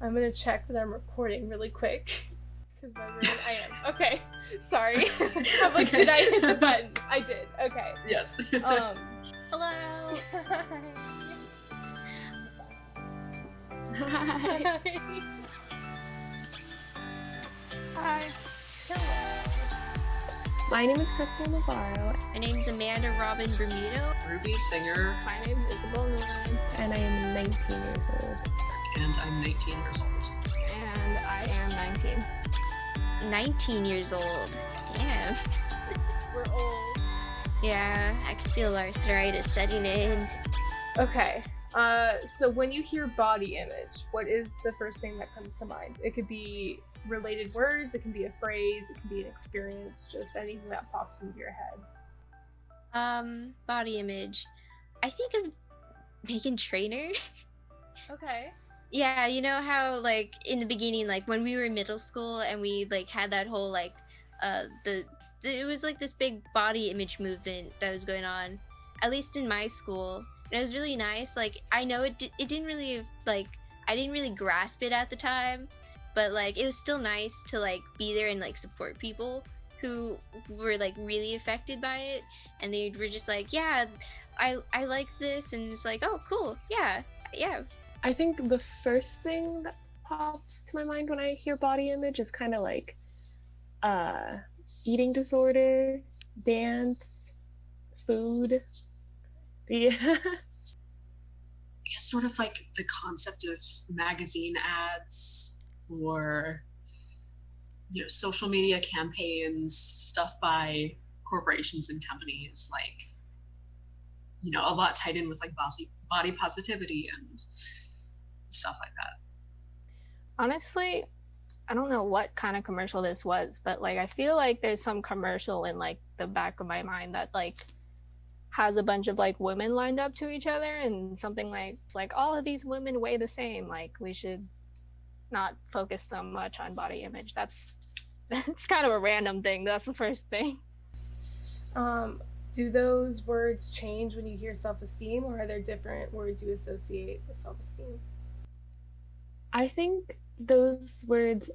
I'm gonna check that I'm recording really quick. Because my brain, I am. Okay. Sorry. I'm like, Okay. did I hit the button? I did. Okay. Yes. Hello. Hi. Hi. Hi. My name is Crystal Navarro, My name's Amanda Robin Bermudo. Ruby Singer, My name's Isabel Nguyen. and I am 19 years old. and I'm 19 years old. And I am 19. 19 years old. Damn. We're old. Yeah, I can feel arthritis setting in. Okay. So when you hear body image, what is the first thing that comes to mind? It could be related words, it can be a phrase, it can be an experience, just anything that pops into your head. Body image. I think of Megan Trainor. Okay. Yeah, you know how like in the beginning, like when we were in middle school and we like had that whole like it was like this big body image movement that was going on, at least in my school. And it was really nice. Like I know it didn't really like I didn't really grasp it at the time, but like it was still nice to like be there and like support people who were like really affected by it, and they were just like, yeah, I like this, and it's like, oh cool, yeah. I think the first thing that pops to my mind when I hear body image is kind of like eating disorder, dance, food. Yeah. I guess sort of like the concept of magazine ads or, social media campaigns, stuff by corporations and companies, like, a lot tied in with like body positivity and stuff like that. Honestly, I don't know what kind of commercial this was, but like I feel like there's some commercial in like the back of my mind that like has a bunch of like women lined up to each other and something like all of these women weigh the same, like we should not focus so much on body image. That's kind of a random thing. That's the first thing. Do those words change when you hear self-esteem, or are there different words you associate with self-esteem? I think of those words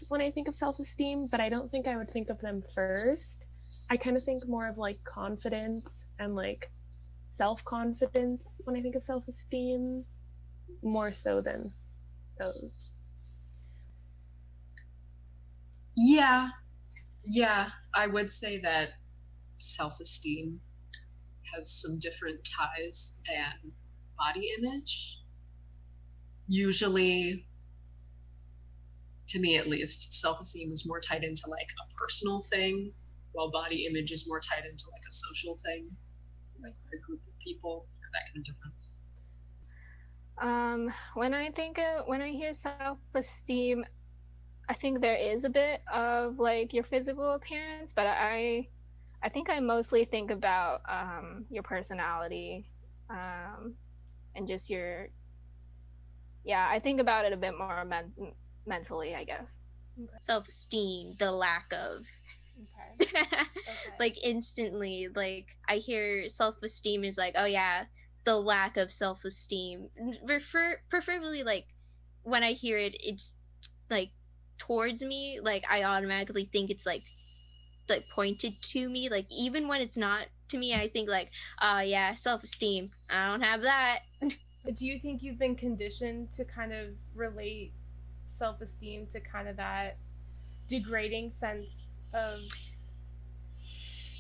when I think of self-esteem, but I don't think I would think of them first. I kind of think more of like confidence and like self-confidence when I think of self-esteem, more so than those. Yeah, I would say that self-esteem has some different ties than body image. Usually, to me at least, self-esteem is more tied into like a personal thing, while body image is more tied into like a social thing, like with a group of people, that kind of difference. When I hear self-esteem, I think there is a bit of like your physical appearance, but I think I mostly think about your personality, and just I think about it a bit more mentally, I guess. Okay. Self-esteem, the lack of. Okay. Like instantly, like I hear self-esteem is like, oh yeah, the lack of self-esteem. Preferably like when I hear it, it's like towards me, like I automatically think it's like pointed to me, like even when it's not to me, I think like, oh yeah, self-esteem, I don't have that. Do you think you've been conditioned to kind of relate self-esteem to kind of that degrading sense of,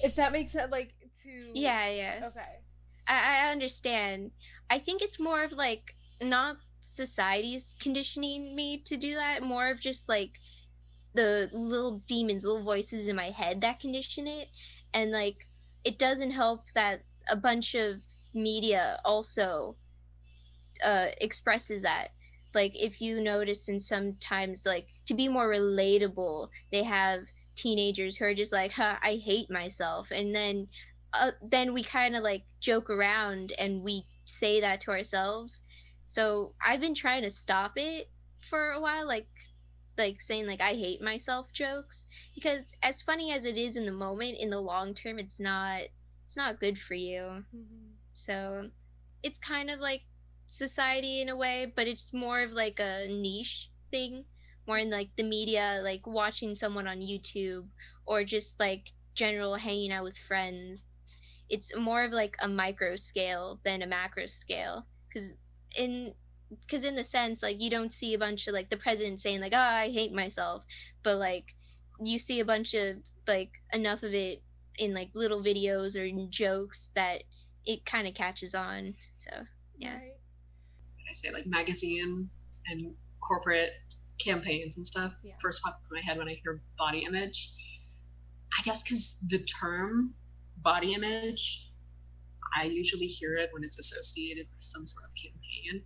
if that makes sense, like to... Yeah. Okay. I understand. I think it's more of like not society's conditioning me to do that, more of just like the little demons, little voices in my head that condition it. And like it doesn't help that a bunch of media also expresses that. Like if you notice, and sometimes like to be more relatable, they have teenagers who are just like, I hate myself, and then we kind of like joke around and we say that to ourselves. So I've been trying to stop it for a while, like saying like I hate myself jokes, because as funny as it is in the moment, in the long term it's not good for you. Mm-hmm. So it's kind of like society in a way, but it's more of like a niche thing, more in like the media, like watching someone on YouTube or just like general hanging out with friends. It's more of like a micro scale than a macro scale, in because in the sense, like, you don't see a bunch of like the president saying like, oh, I hate myself, but like you see a bunch of like enough of it in like little videos or in jokes that it kind of catches on. So yeah. Right. I say like magazine and corporate campaigns and stuff. Yeah. First pop in my head when I hear body image. I guess because the term body image, I usually hear it when it's associated with some sort of campaign.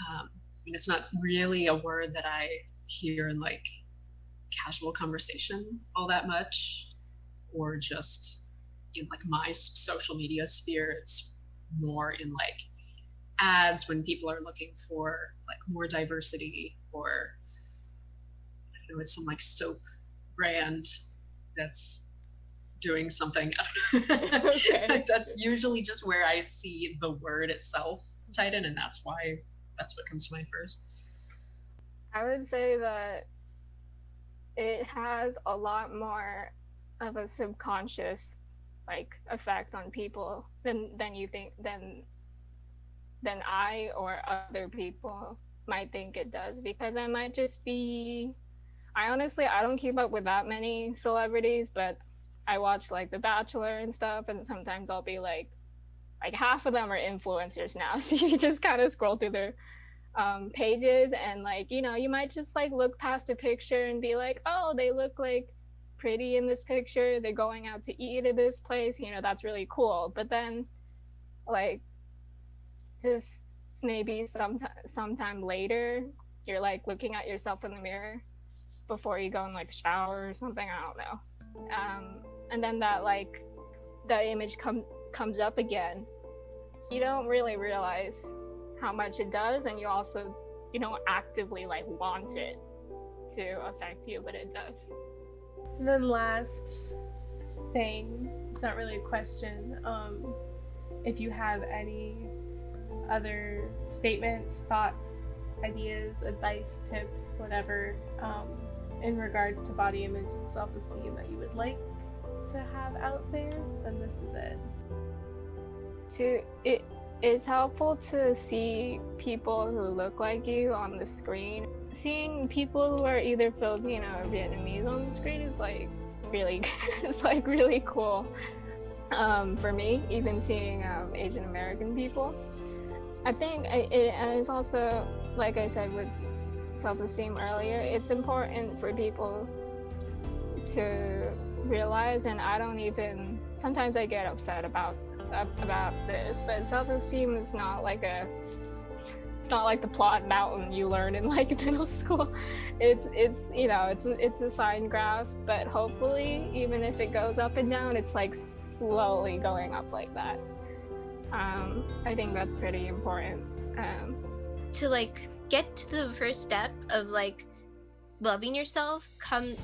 I mean, it's not really a word that I hear in like casual conversation all that much, or just in like my social media sphere. It's more in like ads when people are looking for like more diversity, or I don't know, it's some like soap brand that's doing something. Okay. Like, that's usually just where I see the word itself tied in, and that's what comes to mind first. I would say that it has a lot more of a subconscious like effect on people than you think than I or other people might think it does, because I might just be, I honestly, I don't keep up with that many celebrities, but I watch like The Bachelor and stuff, and sometimes I'll be like half of them are influencers now, so you just kind of scroll through their pages, and like, you know, you might just like look past a picture and be like, oh, they look like pretty in this picture, they're going out to eat at this place, you know, that's really cool. But then like just maybe sometime later you're like looking at yourself in the mirror before you go and like shower or something, I don't know, and then that like the image comes up again. You don't really realize how much it does, and you also, you don't actively like want it to affect you, but it does. And then last thing, it's not really a question, if you have any other statements, thoughts, ideas, advice, tips, whatever, in regards to body image and self-esteem that you would like to have out there, then this is it. It is helpful to see people who look like you on the screen. Seeing people who are either Filipino or Vietnamese on the screen is like really it's like really cool. For me, even seeing Asian American people, I think and it's also, like I said with self-esteem earlier, it's important for people to realize, and I don't even, sometimes I get upset about this, but self-esteem is not like it's not like the plot mountain you learn in like middle school. It's you know, it's a sine graph, but hopefully even if it goes up and down, it's like slowly going up like that. I think that's pretty important. To like get to the first step of like loving yourself,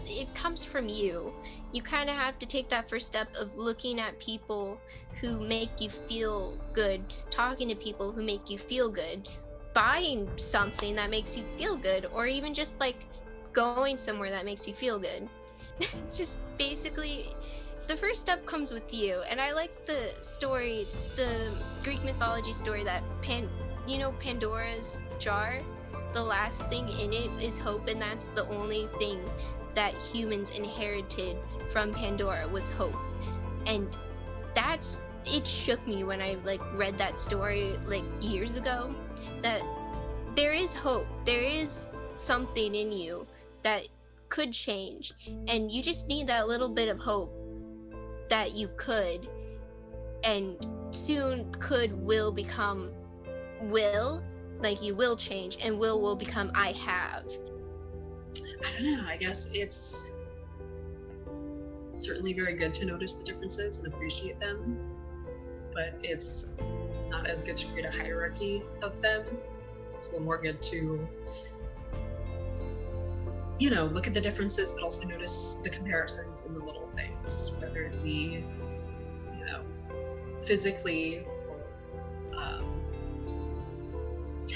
it comes from you. You kind of have to take that first step of looking at people who make you feel good, talking to people who make you feel good, buying something that makes you feel good, or even just like going somewhere that makes you feel good. Just basically the first step comes with you. And I like the story, the Greek mythology story that Pandora's jar, the last thing in it is hope, and that's the only thing that humans inherited from Pandora was hope. And it shook me when I like read that story like years ago, that there is hope, there is something in you that could change, and you just need that little bit of hope that you could, and soon will become will. Like, you will change, and will become I have. I don't know, I guess it's certainly very good to notice the differences and appreciate them, but it's not as good to create a hierarchy of them. It's a little more good to, you know, look at the differences, but also notice the comparisons in the little things, whether it be, you know, physically,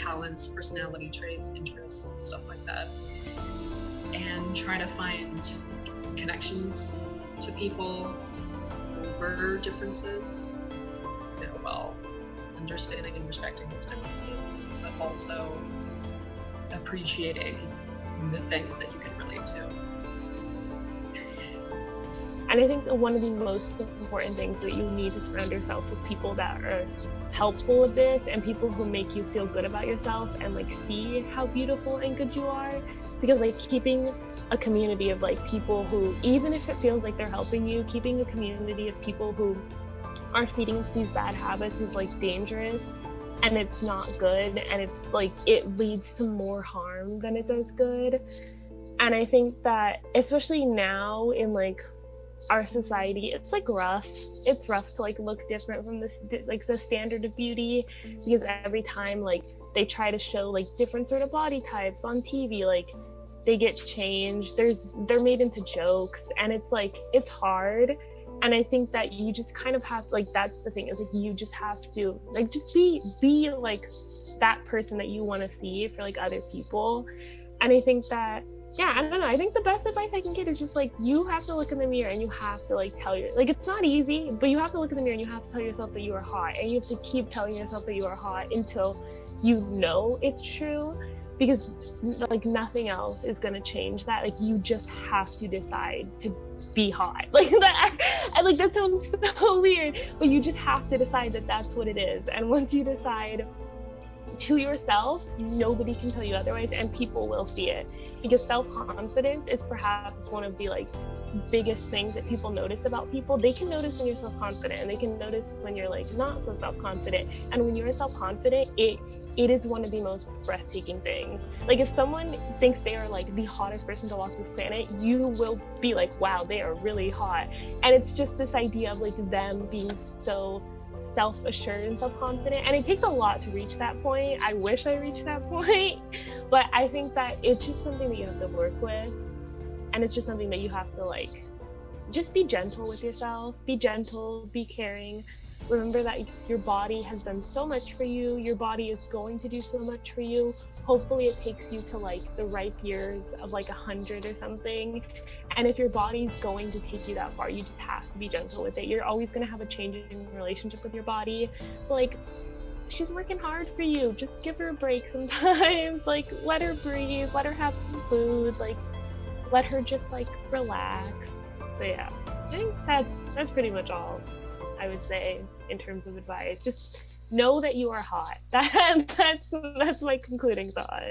talents, personality traits, interests, stuff like that, and try to find connections to people over differences, while understanding and respecting those differences, but also appreciating the things that you can relate to. And I think that one of the most important things that you need to surround yourself with people that are helpful with this and people who make you feel good about yourself and like see how beautiful and good you are. Because like keeping a community of like people who, even if it feels like they're helping you, keeping a community of people who are feeding us these bad habits is like dangerous, and it's not good, and it's like it leads to more harm than it does good. And I think that especially now in like our society, it's like rough. It's rough to like look different from this like the standard of beauty, because every time like they try to show like different sort of body types on TV, like they get changed. They're made into jokes, and it's like it's hard. And I think that you just kind of have like, that's the thing, is like you just have to like just be like that person that you want to see for like other people. And I think that, yeah, I don't know, I think the best advice I can get is just like you have to look in the mirror and you have to like tell your, like it's not easy, but you have to look in the mirror and you have to tell yourself that you are hot, and you have to keep telling yourself that you are hot until you know it's true, because like nothing else is going to change that. Like you just have to decide to be hot, like that. And like that sounds so weird, but you just have to decide that that's what it is. And once you decide to yourself, nobody can tell you otherwise, and people will see it. Because self-confidence is perhaps one of the like biggest things that people notice about people. They can notice when you're self-confident, and they can notice when you're like not so self-confident. And when you're self-confident, it is one of the most breathtaking things. Like if someone thinks they are like the hottest person to walk this planet, you will be like, wow, they are really hot. And it's just this idea of like them being so self-assured and self-confident, and it takes a lot to reach that point. I wish I reached that point, but I think that it's just something that you have to work with, and it's just something that you have to like just be gentle with yourself, be gentle, be caring. Remember that your body has done so much for you, your body is going to do so much for you. Hopefully it takes you to like the ripe years of like 100 or something, and if your body's going to take you that far, you just have to be gentle with it. You're always going to have a changing relationship with your body. So like, she's working hard for you, just give her a break sometimes. Like let her breathe, let her have some food, like let her just like relax. So yeah, I think that's pretty much all I would say in terms of advice. Just know that you are hot. That's my concluding thought.